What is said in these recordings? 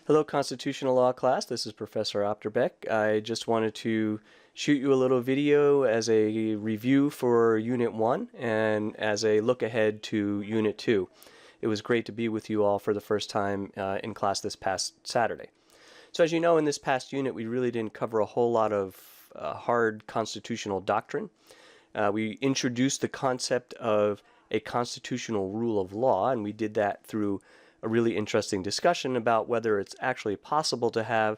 Hello, Constitutional Law class. This is Professor Opterbeck. I just wanted to shoot you a little video as a review for Unit 1 and as a look ahead to Unit 2. It was great to be with you all for the first time in class this past Saturday. So as you know, in this past unit, we really didn't cover a whole lot of hard constitutional doctrine. We introduced the concept of a constitutional rule of law, and we did that through a really interesting discussion about whether it's actually possible to have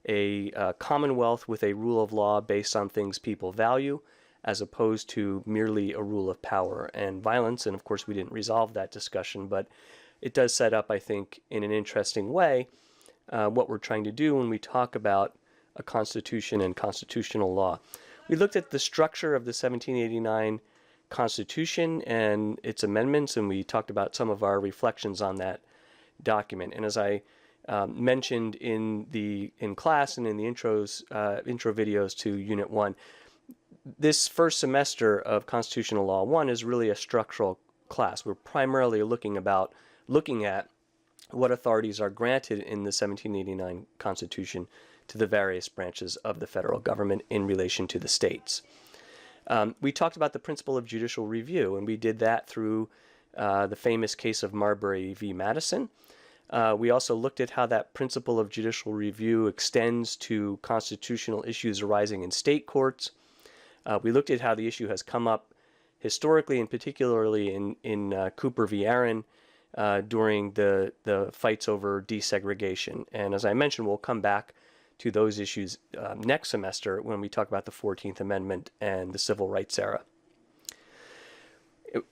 a commonwealth with a rule of law based on things people value, as opposed to merely a rule of power and violence. And of course, we didn't resolve that discussion, but it does set up, I think, in an interesting way, what we're trying to do when we talk about a constitution and constitutional law. We looked at the structure of the 1789 Constitution and its amendments, and we talked about some of our reflections on that document. And as I mentioned in class and in the intro videos to Unit 1, this first semester of Constitutional Law 1 is really a structural class. We're primarily looking at what authorities are granted in the 1789 Constitution to the various branches of the federal government in relation to the states. We talked about the principle of judicial review, and we did that through the famous case of Marbury v. Madison. We also looked at how that principle of judicial review extends to constitutional issues arising in state courts. We looked at how the issue has come up historically and particularly in Cooper v. Aaron during the fights over desegregation. And as I mentioned, we'll come back to those issues next semester when we talk about the 14th Amendment and the Civil Rights era.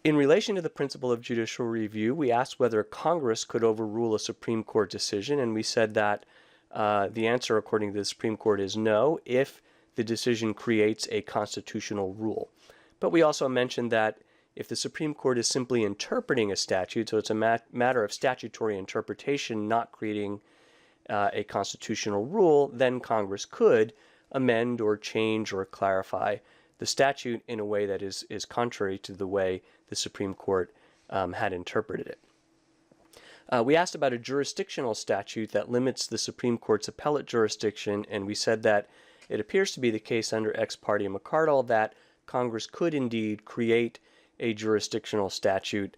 In relation to the principle of judicial review, we asked whether Congress could overrule a Supreme Court decision, and we said that the answer, according to the Supreme Court, is no, if the decision creates a constitutional rule. But we also mentioned that if the Supreme Court is simply interpreting a statute, so it's a matter of statutory interpretation, not creating a constitutional rule, then Congress could amend or change or clarify the statute in a way that is contrary to the way the Supreme Court had interpreted it. We asked about a jurisdictional statute that limits the Supreme Court's appellate jurisdiction, and we said that it appears to be the case under Ex parte McCardle that Congress could indeed create a jurisdictional statute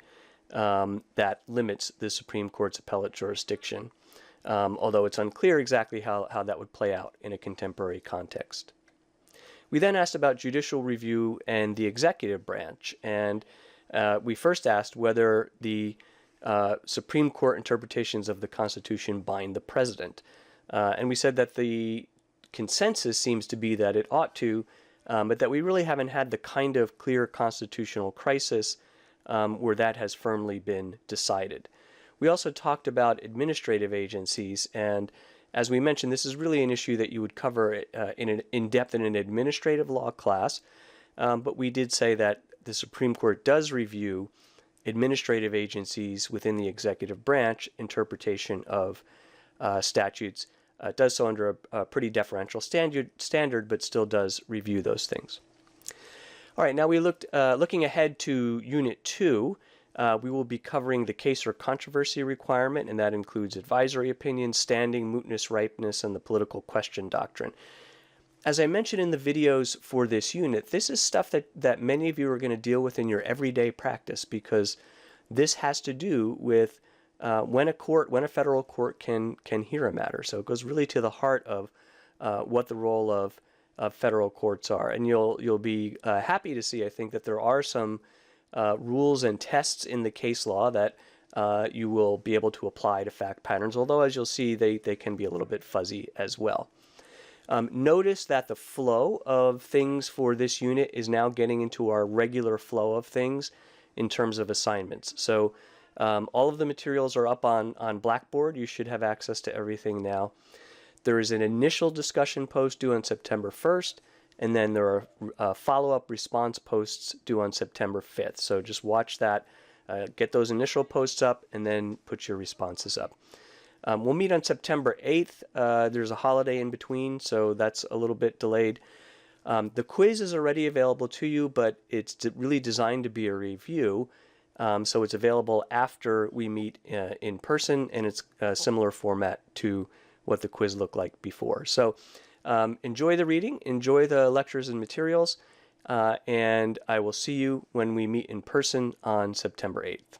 that limits the Supreme Court's appellate jurisdiction, although it's unclear exactly how that would play out in a contemporary context. We then asked about judicial review and the executive branch, and we first asked whether the Supreme Court interpretations of the Constitution bind the president. And we said that the consensus seems to be that it ought to, but that we really haven't had the kind of clear constitutional crisis where that has firmly been decided. We also talked about administrative agencies, and as we mentioned, this is really an issue that you would cover in depth in an administrative law class, but we did say that the Supreme Court does review administrative agencies within the executive branch interpretation of statutes. It does so under a pretty deferential standard, but still does review those things. All right, now we looking ahead to Unit 2. We will be covering the case or controversy requirement, and that includes advisory opinions, standing, mootness, ripeness, and the political question doctrine. As I mentioned in the videos for this unit, this is stuff that many of you are going to deal with in your everyday practice, because this has to do with when a federal court can hear a matter. So it goes really to the heart of what the role of federal courts are. And you'll be happy to see, I think, that there are some rules and tests in the case law that you will be able to apply to fact patterns, although as you'll see, they can be a little bit fuzzy as well. Notice that the flow of things for this unit is now getting into our regular flow of things in terms of assignments. So all of the materials are up on Blackboard. You should have access to everything now. There is an initial discussion post due on September 1st, and then there are follow-up response posts due on September 5th. So just watch that, get those initial posts up, and then put your responses up. We'll meet on September 8th. There's a holiday in between, so that's a little bit delayed. The quiz is already available to you, but it's really designed to be a review. So it's available after we meet in person, and it's a similar format to what the quiz looked like before. So enjoy the reading, enjoy the lectures and materials, and I will see you when we meet in person on September 8th.